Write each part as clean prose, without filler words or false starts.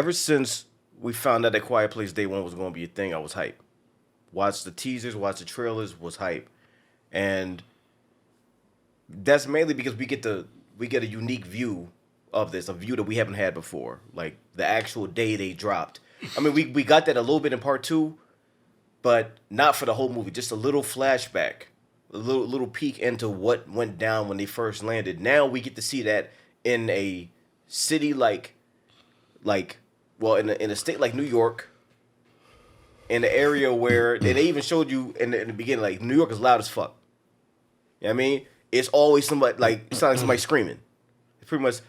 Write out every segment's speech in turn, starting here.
ever since we found out that Quiet Place Day One was going to be a thing, I was hype. Watch the teasers, watch the trailers, was hype, and that's mainly because we get a unique view of this, a view that we haven't had before, like the actual day they dropped. I mean, we got that a little bit in part two, but not for the whole movie. Just a little flashback, a little peek into what went down when they first landed. Now we get to see that in a city well, in a state like New York, in the area where and they even showed you in the beginning, like New York is loud as fuck. You know what I mean? It's always somebody like it sounds like somebody screaming. It's pretty much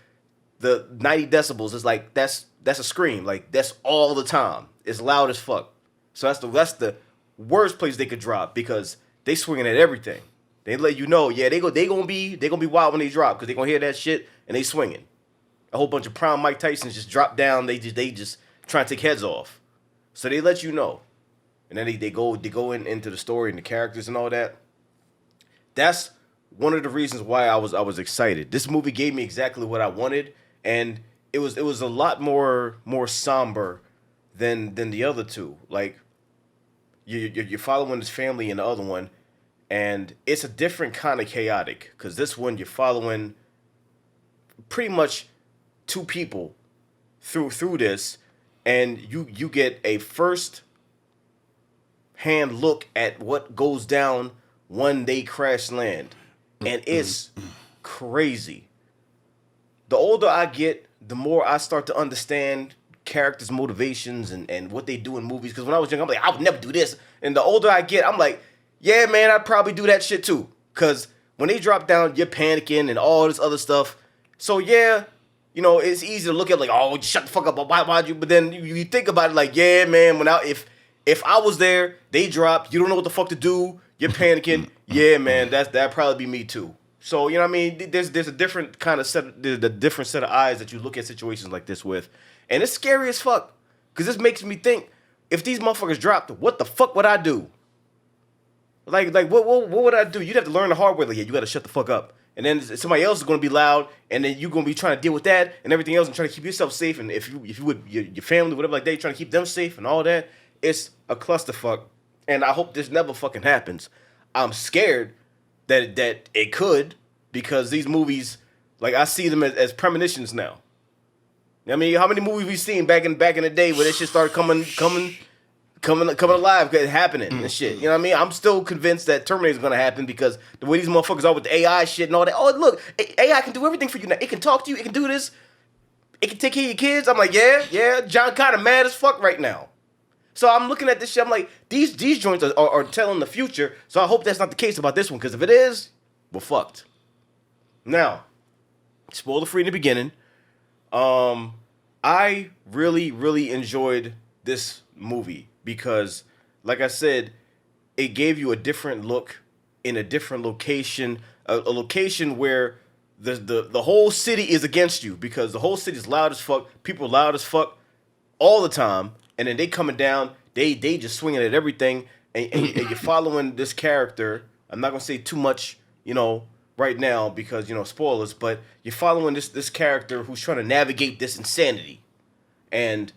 the 90 decibels is like that's a scream. Like that's all the time. It's loud as fuck. So that's the worst place they could drop because they swinging at everything. They let you know, yeah, they gonna be wild when they drop because they gonna hear that shit and they swinging. A whole bunch of prime Mike Tysons just drop down. They just trying to take heads off. So they let you know, and then they go into the story and the characters and all that. That's one of the reasons why I was excited. This movie gave me exactly what I wanted, and it was a lot more somber than the other two. Like you're following this family in the other one, and it's a different kind of chaotic because this one you're following pretty much two people through this, and you get a first hand look at what goes down when they crash land, and it's crazy. The older I get, the more I start to understand characters' motivations and what they do in movies. Because when I was young, I'm like, I would never do this. And the older I get, I'm like, yeah, man, I'd probably do that shit too. Because when they drop down, you're panicking and all this other stuff. So yeah, you know, it's easy to look at like, oh, shut the fuck up. Why'd you? But then you think about it like, yeah, man, if I was there, they dropped, you don't know what the fuck to do, you're panicking. Yeah, man, that'd probably be me too. So, you know what I mean? There's a different kind of different set of eyes that you look at situations like this with. And it's scary as fuck. Because this makes me think, if these motherfuckers dropped, what the fuck would I do? Like what would I do? You'd have to learn the hard way. Like, yeah, you got to shut the fuck up. And then somebody else is going to be loud, and then you're going to be trying to deal with that and everything else and trying to keep yourself safe. And if you would, your family, whatever like that, you're trying to keep them safe and all that. It's a clusterfuck. And I hope this never fucking happens. I'm scared that it could, because these movies, like, I see them as premonitions now. I mean, how many movies we seen back in the day where this shit started coming alive, happening and shit. You know what I mean? I'm still convinced that Terminator's gonna happen because the way these motherfuckers are with the AI shit and all that. Oh, look, AI can do everything for you now. It can talk to you. It can do this. It can take care of your kids. I'm like, yeah. John kind of mad as fuck right now. So I'm looking at this shit. I'm like, these joints are telling the future. So I hope that's not the case about this one, because if it is, we're fucked. Now, spoiler free in the beginning. I really, really enjoyed this movie because, like I said, it gave you a different look in a different location, a location where the whole city is against you, because the whole city is loud as fuck, people are loud as fuck all the time, and then they coming down, they just swinging at everything, and you're following this character. I'm not gonna say too much, right now, because spoilers, but you're following this character who's trying to navigate this insanity, and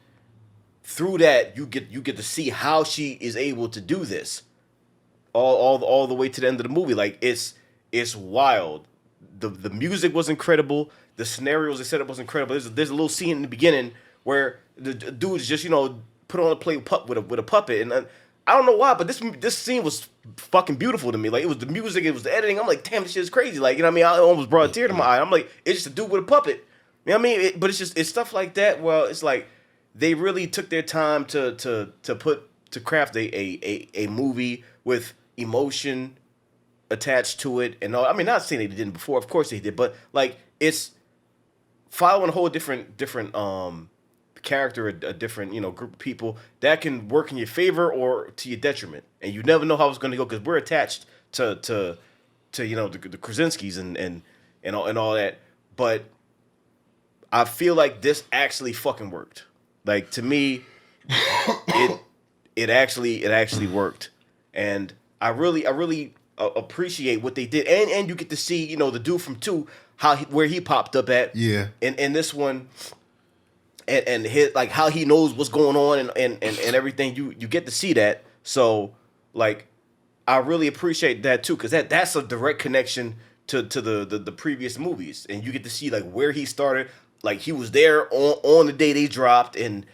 through that you get to see how she is able to do this all the way to the end of the movie. Like, it's wild. The music was incredible. The scenarios they set up was incredible. There's a little scene in the beginning where the dude's just put on a play with a puppet, and I don't know why, but this scene was fucking beautiful to me. Like, it was the music, it was the editing. I'm like, damn, this shit is crazy. Like, you know what I mean? I almost brought a tear to my eye. I'm like, it's just a dude with a puppet. You know what I mean? But it's stuff like that. Well, it's like they really took their time to craft a movie with emotion attached to it and all. I mean, not saying they didn't before. Of course they did, but like, it's following a whole different character, a different group of people that can work in your favor or to your detriment, and you never know how it's going to go, because we're attached to the Krasinskis and all that. But I feel like this actually fucking worked. Like, to me, it actually worked, and I really appreciate what they did, and you get to see the dude from 2, where he popped up at. Yeah. In this one, and his like how he knows what's going on and everything. You get to see that. So like I really appreciate that too, because that's a direct connection to the previous movies, and you get to see like where he started. Like he was there on the day they dropped and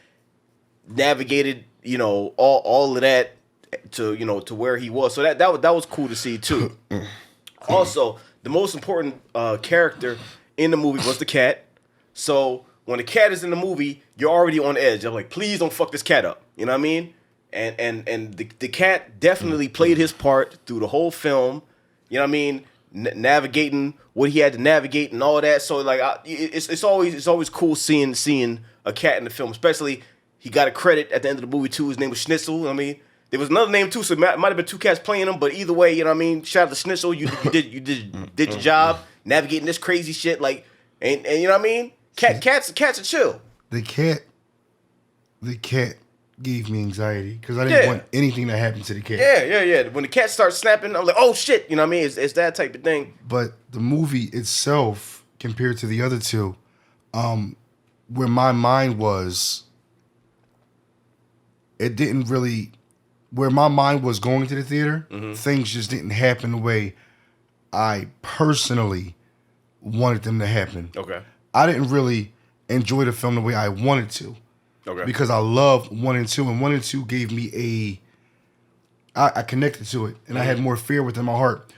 navigated, all of that to to where he was. So that was cool to see too. Also, the most important character in the movie was the cat. So when the cat is in the movie, you're already on edge. I'm like, please don't fuck this cat up. You know what I mean? And the cat definitely played his part through the whole film. You know what I mean? Navigating what he had to navigate and all that. So like, it's always cool seeing a cat in the film. Especially he got a credit at the end of the movie too. His name was Schnitzel. I mean, there was another name too, so it might have been two cats playing him. But either way, you know what I mean? Shout out to Schnitzel. You did your job navigating this crazy shit. Like, and you know what I mean? Cats are chill. The cat gave me anxiety because I didn't want anything to happen to the cat. Yeah. When the cat starts snapping, I'm like, oh shit, you know what I mean? It's that type of thing. But the movie itself, compared to the other two, where my mind was, it didn't really. Where my mind was going to the theater, things just didn't happen the way I personally wanted them to happen. Okay. I didn't really enjoy the film the way I wanted to. Okay. Because I love 1 and 2, and 1 and 2 gave me I connected to it, and I had more fear within my heart.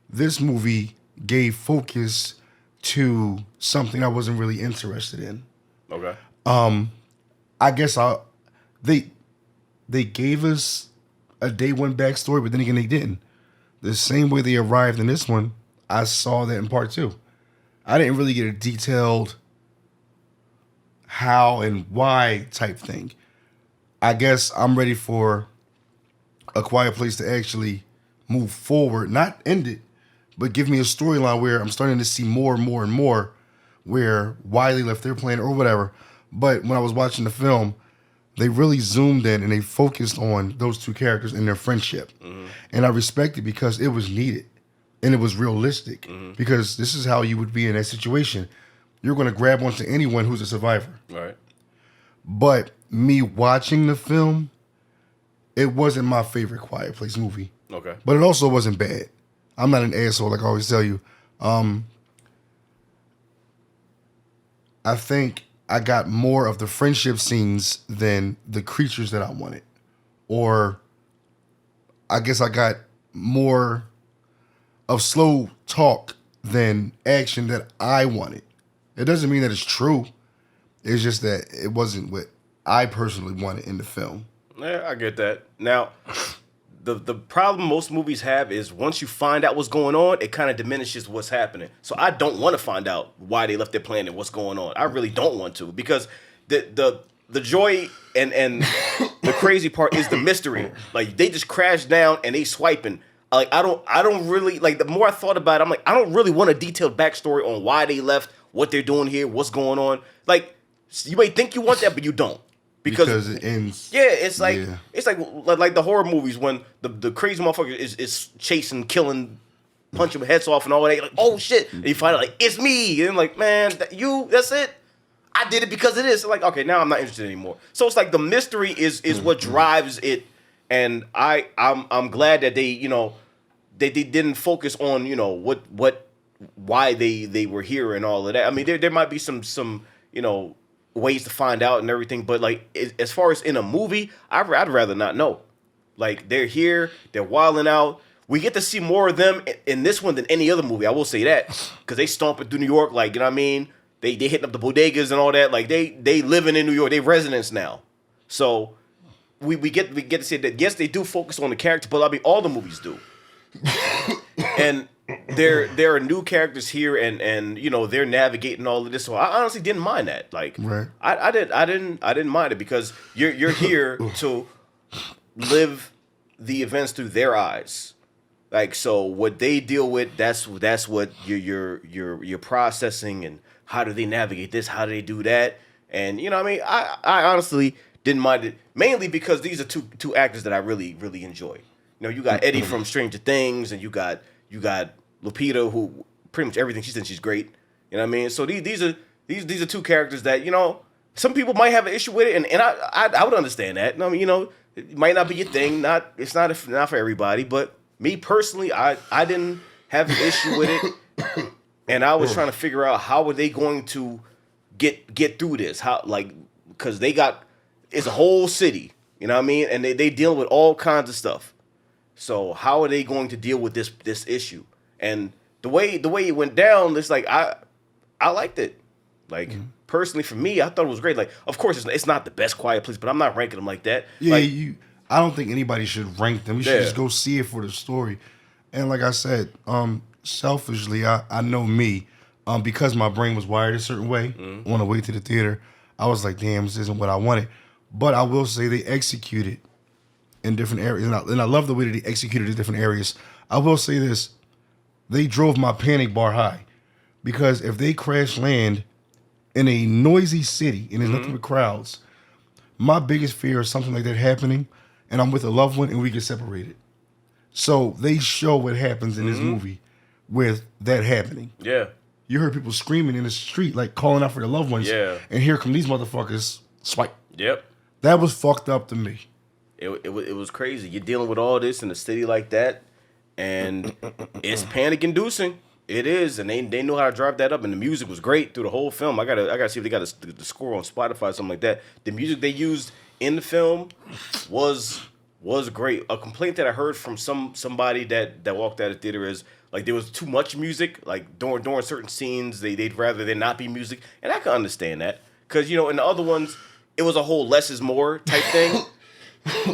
This movie gave focus to something I wasn't really interested in. Okay. I guess they gave us a day one backstory, but then again they didn't. The same way they arrived in this one, I saw that in part 2. I didn't really get a detailed how and why type thing. I guess I'm ready for A Quiet Place to actually move forward, not end it, but give me a storyline where I'm starting to see more and more and more where why they left their planet or whatever. But when I was watching the film, they really zoomed in and they focused on those two characters and their friendship. Mm-hmm. And I respect it because it was needed and it was realistic. Mm-hmm. Because this is how you would be in that situation. You're going to grab onto anyone who's a survivor. Right. But me watching the film, it wasn't my favorite Quiet Place movie. Okay. But it also wasn't bad. I'm not an asshole like I always tell you. I think I got more of the friendship scenes than the creatures that I wanted. Or I guess I got more of slow talk than action that I wanted. It doesn't mean that it's true. It's just that it wasn't what I personally wanted in the film. Yeah, I get that. Now, the problem most movies have is once you find out what's going on, it kind of diminishes what's happening. So I don't want to find out why they left their planet, what's going on. I really don't want to, because the joy and the crazy part is the mystery. Like, they just crashed down and they swiping. Like, I don't really, like, the more I thought about it, I'm like, I don't really want a detailed backstory on why they left, what they're doing here, what's going on. Like, you may think you want that, but you don't. Because it ends. Yeah, it's like the horror movies when the crazy motherfucker is chasing, killing, punching heads off and all that. You're like, oh shit! And you find out like it's me, and I'm like, man, that's it. I did it because it is. Like, okay, now I'm not interested anymore. So it's like the mystery is what drives it, and I'm glad that they they didn't focus on why they were here and all of that. I mean, there might be some ways to find out and everything, but like as far as in a movie, I'd rather not know. Like, they're here, they're wilding out. We get to see more of them in this one than any other movie. I will say that, because they stomping through New York, like, you know what I mean? They hitting up the bodegas and all that. Like, they living in New York. They residents now. So we get to see that. Yes, they do focus on the character, but I mean all the movies do. And there are new characters here, and they're navigating all of this. So I honestly didn't mind that. Like, right. I didn't mind it, because you're here to live the events through their eyes. Like, so what they deal with, that's what you're processing, and how do they navigate this? How do they do that? And I mean, I honestly didn't mind it, mainly because these are two actors that I really really enjoy. You got Eddie from Stranger Things, and you got Lupita, who pretty much everything she's in, she's great. You know what I mean? So these are two characters that some people might have an issue with it, and I would understand that. I mean, you know, it might not be your thing. It's not for everybody. But me personally, I didn't have an issue with it, and I was trying to figure out how were they going to get through this. How, like, because it's a whole city, you know what I mean, and they deal with all kinds of stuff. So how are they going to deal with this issue? And the way it went down, it's like I liked it. Like, personally, for me, I thought it was great. Like, of course, it's not the best Quiet Place, but I'm not ranking them like that. Yeah, like, I don't think anybody should rank them. We should just go see it for the story. And like I said, selfishly, I know me, because my brain was wired a certain way on the way to the theater, I was like, damn, this isn't what I wanted. But I will say they executed in different areas, and I love the way that they executed in different areas. I will say this, they drove my panic bar high, because if they crash land in a noisy city and there's nothing but crowds, my biggest fear is something like that happening and I'm with a loved one and we get separated. So they show what happens in this movie with that happening. Yeah. You heard people screaming in the street, like calling out for their loved ones. Yeah. And here come these motherfuckers, swipe. Yep. That was fucked up to me. It was crazy. You're dealing with all this in a city like that, and it's panic inducing. It is, and they know how to drive that up, and the music was great through the whole film. I gotta see if they got the score on Spotify or something like that. The music they used in the film was great. A complaint that I heard from somebody that walked out of the theater is like there was too much music. Like during certain scenes, they'd rather there not be music, and I can understand that because you know in the other ones it was a whole less is more type thing.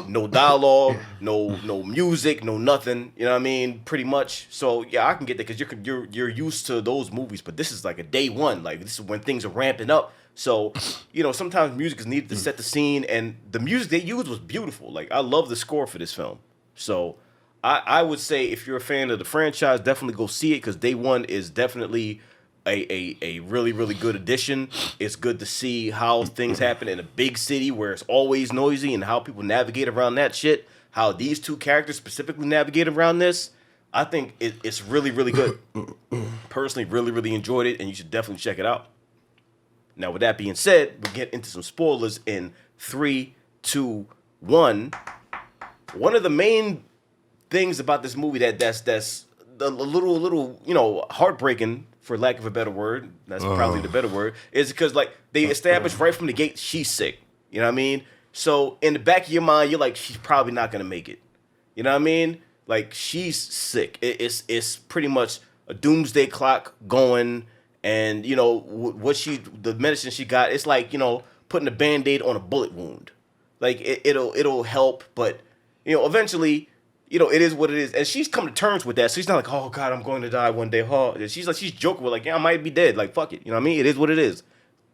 No dialogue, no music, no nothing. You know what I mean? Pretty much. So yeah, I can get that because you're used to those movies, but this is like a day one. Like this is when things are ramping up. So you know sometimes music is needed to set the scene, and the music they used was beautiful. Like I love the score for this film. So I would say if you're a fan of the franchise, definitely go see it because day one is definitely a really, really good addition. It's good to see how things happen in a big city where it's always noisy and how people navigate around that shit. How these two characters specifically navigate around this. I think it's really, really good. Personally, really, really enjoyed it, and you should definitely check it out. Now, with that being said, we'll get into some spoilers in 3, 2, 1. One of the main things about this movie that's a little, you know, heartbreaking, for lack of a better word, that's probably the better word, is because, like, they established right from the gate she's sick. You know what I mean? So, in the back of your mind, you're like, she's probably not going to make it. You know what I mean? Like, she's sick. It's pretty much a doomsday clock going, and, you know, the medicine she got, it's like, you know, putting a Band-Aid on a bullet wound. Like, it'll help, but, you know, eventually, you know, it is what it is. And she's come to terms with that. So she's not like, oh, God, I'm going to die one day. Oh. She's joking with, like, yeah, I might be dead. Like, fuck it. You know what I mean? It is what it is.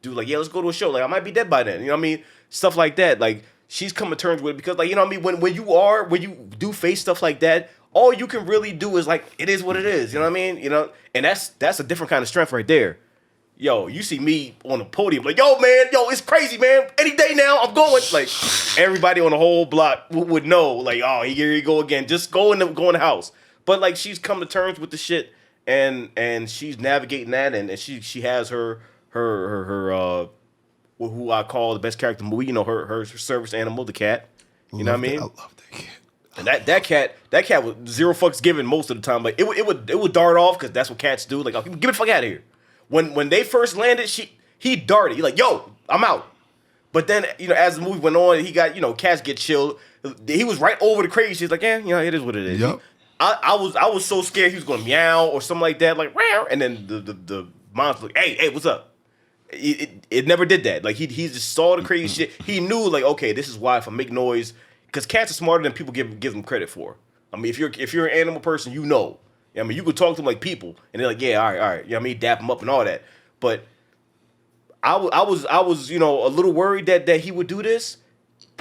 Dude, like, yeah, let's go to a show. Like, I might be dead by then. You know what I mean? Stuff like that. Like, she's come to terms with it because, like, you know what I mean? When you do face stuff like that, all you can really do is, like, it is what it is. You know what I mean? You know? And that's a different kind of strength right there. Yo, you see me on the podium, like, yo, man, it's crazy, man. Any day now, I'm going. Like, everybody on the whole block would know, like, oh, here you go again. Just go in the house. But, like, she's come to terms with the shit, and she's navigating that, and she has her who I call the best character in the movie, you know, her service animal, the cat. You know what I mean? I love that cat. And that cat was zero fucks given most of the time. Like, it would dart off because that's what cats do. Like, oh, get the fuck out of here. When they first landed, he darted. He's like, yo, I'm out. But then, you know, as the movie went on, he got, you know, cats get chilled. He was right over the crazy. She's like, yeah, you know, it is what it is. Yep. I was so scared he was gonna meow or something like that, like, meow. And then the monster like, hey, what's up? It never did that. Like he just saw the crazy shit. He knew, like, okay, this is why if I make noise, because cats are smarter than people give them credit for. I mean, if you're an animal person, you know. I mean, you could talk to them like people, and they're like, yeah, all right. You know what I mean? Dap them up and all that. But I was, you know, a little worried that he would do this.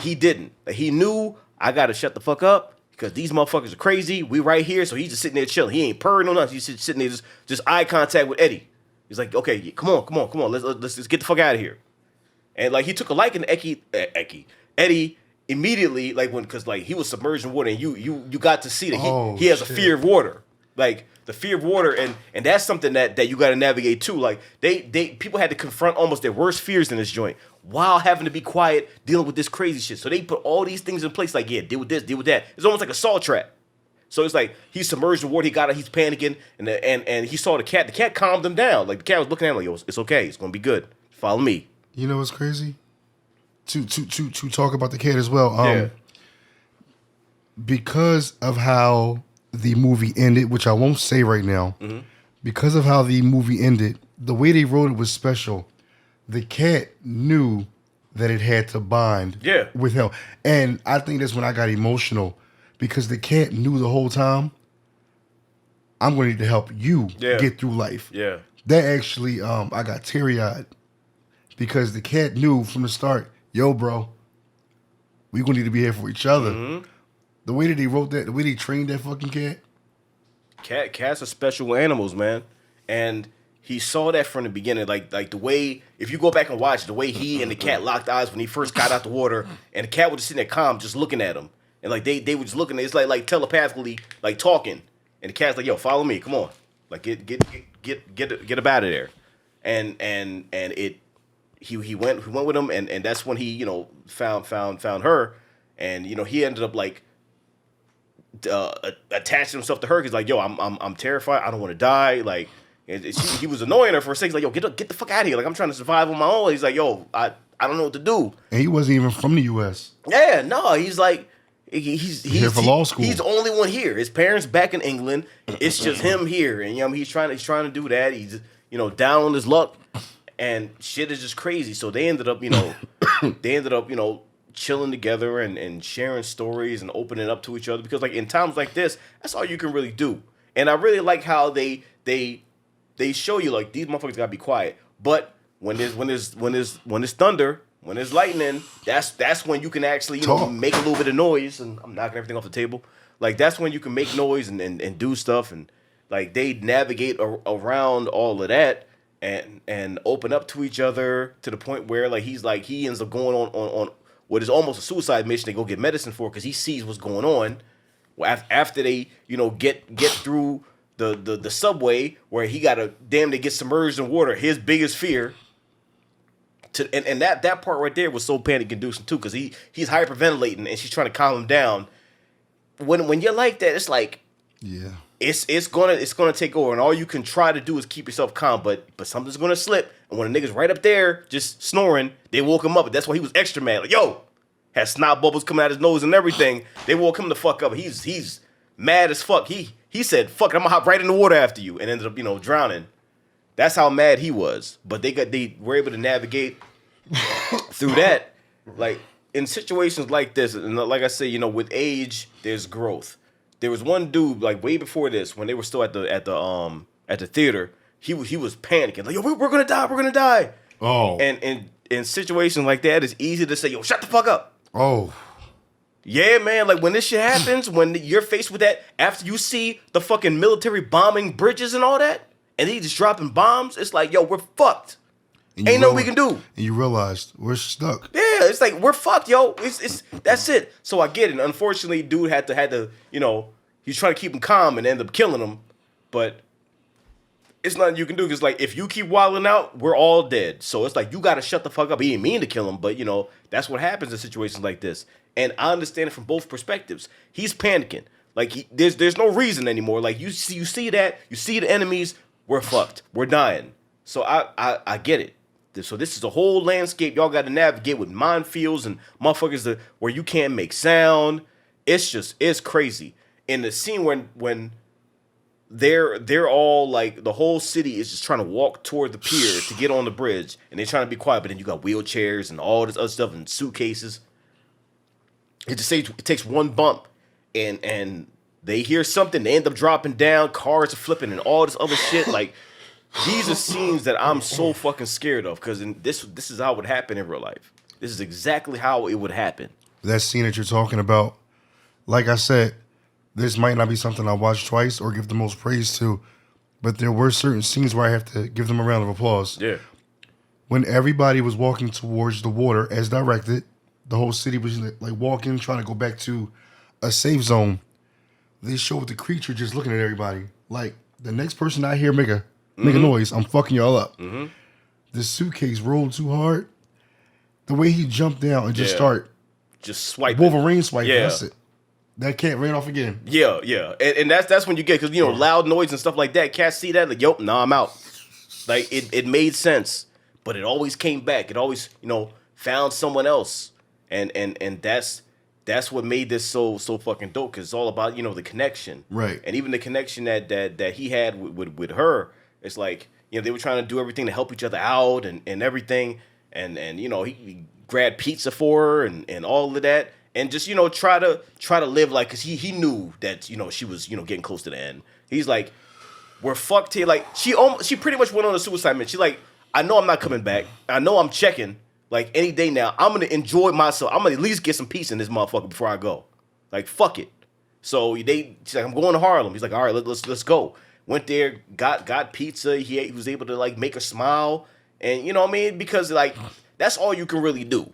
He didn't. Like, he knew I got to shut the fuck up because these motherfuckers are crazy. We right here, so he's just sitting there chilling. He ain't purring on us. He's sitting there just eye contact with Eddie. He's like, okay, come on. Let's just get the fuck out of here. And, like, he took a liking to Eddie immediately, like, because, like, he was submerged in water, and you got to see that he has a fear of water. Like the fear of water, and that's something that you got to navigate too. Like they people had to confront almost their worst fears in this joint while having to be quiet, dealing with this crazy shit. So they put all these things in place. Like, yeah, deal with this, deal with that. It's almost like a saw trap. So it's like he's submerged in water. He's panicking, and he saw the cat. The cat calmed him down. Like the cat was looking at him like, yo, it's okay. It's gonna be good. Follow me. You know what's crazy? To talk about the cat as well. Yeah. Because of how the movie ended, which I won't say right now, because of how the movie ended, the way they wrote it was special. The cat knew that it had to bond with him. And I think that's when I got emotional, because the cat knew the whole time, I'm going to need to help you get through life. Yeah. That actually, I got teary-eyed, because the cat knew from the start, yo, bro, we going to need to be here for each other. Mm-hmm. The way that they wrote that, the way they trained that fucking cat. Cats are special animals, man. And he saw that from the beginning. Like the way, if you go back and watch, the way he and the cat locked eyes when he first got out the water, and the cat was just sitting there calm, just looking at him. And like they were just looking, it's like telepathically, like talking. And the cat's like, yo, follow me, come on. Like get up out of there. And he went with him, and that's when he, you know, found her. And, you know, he ended up like attaching himself to her. He's like, yo, I'm terrified. I don't want to die. Like, he was annoying her for a second. He's like, yo, get the fuck out of here. Like, I'm trying to survive on my own. He's like, yo, I don't know what to do. And he wasn't even from the U.S. Yeah, no, he's like, he's here for law school. He's the only one here. His parents back in England. It's just him here, and, you know, he's trying to do that. He's, you know, down on his luck, and shit is just crazy. So they ended up, you know, chilling together and sharing stories and opening up to each other, because like in times like this, that's all you can really do. And I really like how they show you like these motherfuckers gotta be quiet. But when there's thunder, when there's lightning, that's when you can actually, you know, make a little bit of noise. And I'm knocking everything off the table. Like that's when you can make noise and do stuff, and like they navigate around all of that and open up to each other to the point where like he ends up going on what is almost a suicide mission to go get medicine for, because he sees what's going on. After they, you know, get through the subway where he got to damn near get submerged in water, his biggest fear. And that part right there was so panic inducing too, because he's hyperventilating and she's trying to calm him down. When you're like that, it's like, yeah, it's gonna take over, and all you can try to do is keep yourself calm, but something's gonna slip, and when a nigga's right up there just snoring, they woke him up. That's why he was extra mad. Like, yo, had snot bubbles coming out his nose and everything. They woke him the fuck up. He's mad as fuck. He said, fuck it, I'm gonna hop right in the water after you, and ended up, you know, drowning. That's how mad he was. But they were able to navigate through that. Like in situations like this, and like I say, you know, with age, there's growth. There was one dude like way before this, when they were still at the theater. He was panicking, like, yo, we're gonna die. Oh. And in situations like that, it's easy to say, yo, shut the fuck up. Oh. Yeah, man. Like when this shit happens, when you're faced with that, after you see the fucking military bombing bridges and all that, and they just dropping bombs, it's like, yo, we're fucked. Ain't nothing we can do. And you realized we're stuck. Yeah, it's like we're fucked, yo. It's that's it. So I get it. Unfortunately, dude had to, you know, he's trying to keep him calm and end up killing him. But it's nothing you can do, because like if you keep wilding out, we're all dead. So it's like you gotta shut the fuck up. He didn't mean to kill him, but you know, that's what happens in situations like this. And I understand it from both perspectives. He's panicking. Like there's no reason anymore. Like you see that, you see the enemies, we're fucked. We're dying. So I get it. So this is a whole landscape y'all got to navigate with minefields and motherfuckers where you can't make sound. It's crazy. In the scene when they're all like, the whole city is just trying to walk toward the pier to get on the bridge, and they're trying to be quiet, but then you got wheelchairs and all this other stuff and suitcases. It takes one bump and they hear something, they end up dropping down, cars are flipping and all this other shit. Like, these are scenes that I'm so fucking scared of, because this is how it would happen in real life. This is exactly how it would happen. That scene that you're talking about, like I said, this might not be something I watch twice or give the most praise to, but there were certain scenes where I have to give them a round of applause. Yeah. When everybody was walking towards the water as directed, the whole city was like walking, trying to go back to a safe zone. they showed the creature just looking at everybody. Like, the next person I hear make a noise, I'm fucking y'all up. Mm-hmm. The suitcase rolled too hard. The way he jumped down and just start just swiping. Wolverine swiping. Yeah. That's it. That cat ran off again. Yeah, yeah. And that's when you get, because, loud noise and stuff like that. Cats see that, like, yo, nah, I'm out. Like, it made sense. But it always came back. It always, found someone else. And that's what made this so fucking dope, because it's all about, the connection. Right. And even the connection that he had with her, it's like, they were trying to do everything to help each other out and everything. And he grabbed pizza for her and all of that. And just, try to live like, because he knew that, she was, getting close to the end. He's like, we're fucked here. Like, she pretty much went on a suicide mission. She's like, I know I'm not coming back. I know I'm checking. Like, any day now, I'm going to enjoy myself. I'm going to at least get some peace in this motherfucker before I go. Like, fuck it. So she's like, I'm going to Harlem. He's like, all right, let's go. Went there, got pizza. He was able to, like, make her smile. And, you know what I mean? Because, like, that's all you can really do.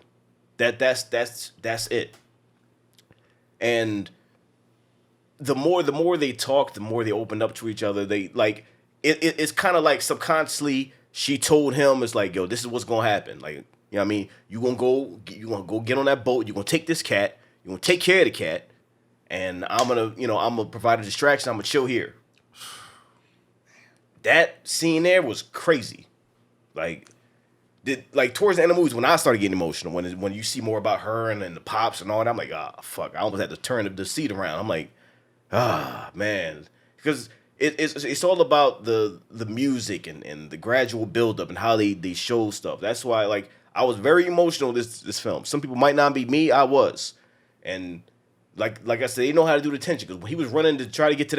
That's it. And the more they talk, the more they open up to each other. They, like, it's kind of like subconsciously she told him, it's like, yo, this is what's going to happen. Like, you know what I mean? You're going to go get on that boat. You're going to take this cat. You're going to take care of the cat. And I'm going to provide a distraction. I'm going to chill here. That scene there was crazy. Like towards the end of the movies, when I started getting emotional, when you see more about her and the pops and all that, I'm like, fuck. I almost had to turn the seat around. I'm like, man. Because it's all about the music and the gradual buildup and how they show stuff. That's why, like, I was very emotional this film. Some people might not be me. I was. And like I said, they know how to do the tension. Because when he was running to try to get to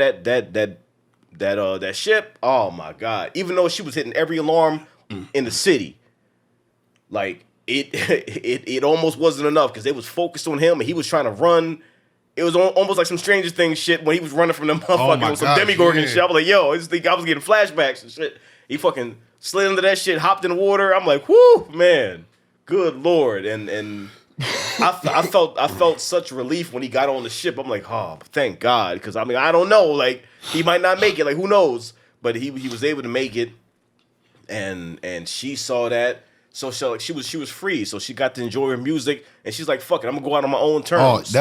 that ship, oh my God. Even though she was hitting every alarm in the city, like, it almost wasn't enough, because they was focused on him and he was trying to run. It was almost like some Stranger Things shit when he was running from them motherfuckers, some Demogorgon shit. I was like, yo, I was getting flashbacks and shit. He slid into that shit, hopped in the water. I'm like, whoo, man, good Lord. And I felt such relief when he got on the ship. I'm like, oh, thank God. Because, I mean, I don't know. Like, he might not make it. Like, who knows? But he was able to make it. And she saw that. So she was free. So she got to enjoy her music. And she's like, fuck it, I'm going to go out on my own terms.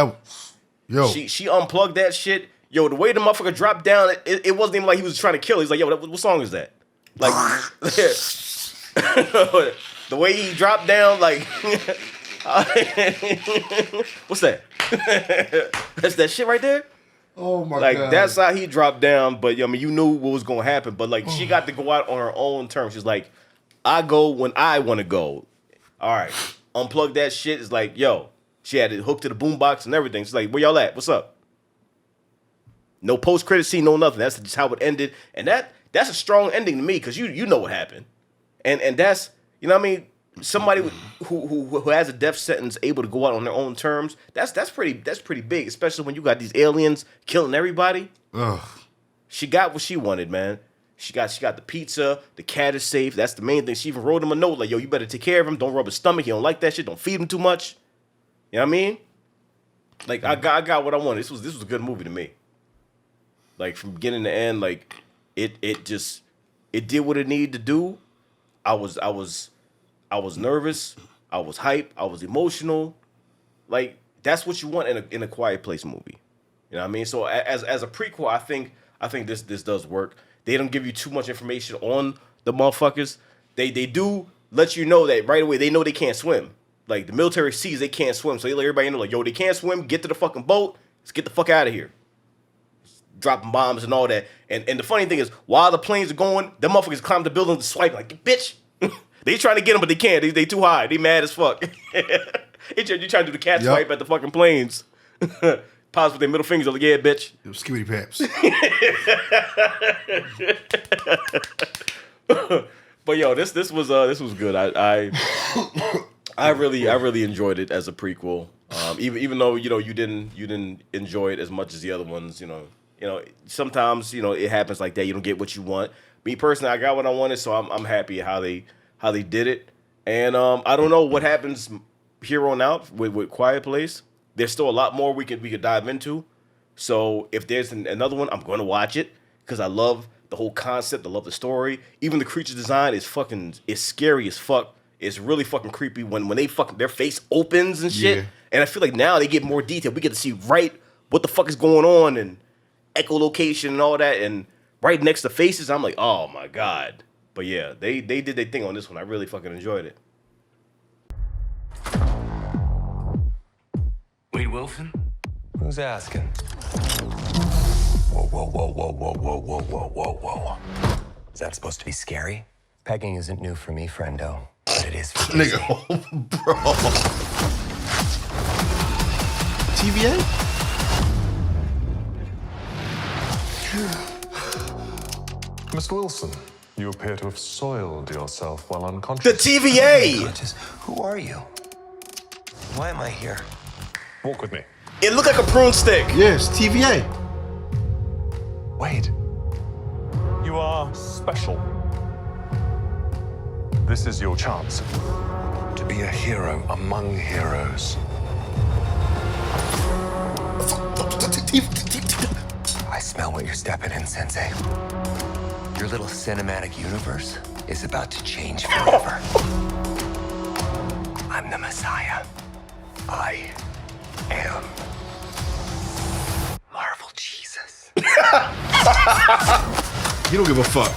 She unplugged that shit. Yo, the way the motherfucker dropped down, it wasn't even like he was trying to kill her. He's like, yo, what song is that? Like, the way he dropped down, like, what's that? That's that shit right there? Oh my God. Like, that's how he dropped down, but I mean, you knew what was going to happen. But, like, she got to go out on her own terms. She's like, I go when I want to go. All right. Unplug that shit. It's like, yo, she had it hooked to the boombox and everything. She's like, where y'all at? What's up? No post-credit scene, no nothing. That's just how it ended. And that's a strong ending to me, because you know what happened. And that's, you know what I mean? Somebody who has a death sentence able to go out on their own terms, that's pretty big, especially when you got these aliens killing everybody. Ugh. She got what she wanted, man. She got the pizza, the cat is safe. That's the main thing. She even wrote him a note like, yo, you better take care of him. Don't rub his stomach. He don't like that shit. Don't feed him too much. You know what I mean? Like, I got what I wanted. This was a good movie to me. Like, from beginning to end, like, it did what it needed to do. I was nervous. I was hyped. I was emotional. Like, that's what you want in a Quiet Place movie. You know what I mean? So as a prequel, I think this does work. They don't give you too much information on the motherfuckers. They do let you know that right away. They know they can't swim. Like, the military sees they can't swim, so they let everybody know, like, yo, they can't swim. Get to the fucking boat. Let's get the fuck out of here. Dropping bombs and all that. And the funny thing is, while the planes are going, them motherfuckers climb the building to swipe like, bitch. They trying to get them, but they can't. They too high. They mad as fuck. You trying to do the cat swipe at the fucking planes. Pause with their middle fingers. Like, yeah, bitch. It was Skibbity Paps. But yo, this was good. I really enjoyed it as a prequel. Even though you didn't enjoy it as much as the other ones. Sometimes it happens like that. You don't get what you want. Me personally, I got what I wanted, so I'm happy how they did it. And I don't know what happens here on out with Quiet Place. There's still a lot more we could dive into. So if there's another one, I'm going to watch it because I love the whole concept. I love the story. Even the creature design is scary as fuck. It's really fucking creepy when they their face opens and shit. Yeah. And I feel like now they get more detail. We get to see right what the fuck is going on and echolocation and all that. And right next to faces, I'm like, oh my God. But yeah, they did their thing on this one. I really fucking enjoyed it. Wade Wilson? Who's asking? Whoa, whoa, whoa, whoa, whoa, whoa, whoa, whoa, whoa, whoa. Is that supposed to be scary? Pegging isn't new for me, friendo, but it is for Casey. Nigga, bro. TVA? Mr. Wilson, you appear to have soiled yourself while The unconscious. TVA! Just, who are you? Why am I here? Walk with me. It looked like a prune stick. Yes, TVA. Wade, you are special. This is your chance. To be a hero among heroes. I smell what you're stepping in, Sensei. Your little cinematic universe is about to change forever. I'm the Messiah. I am Marvel Jesus. You don't give a fuck.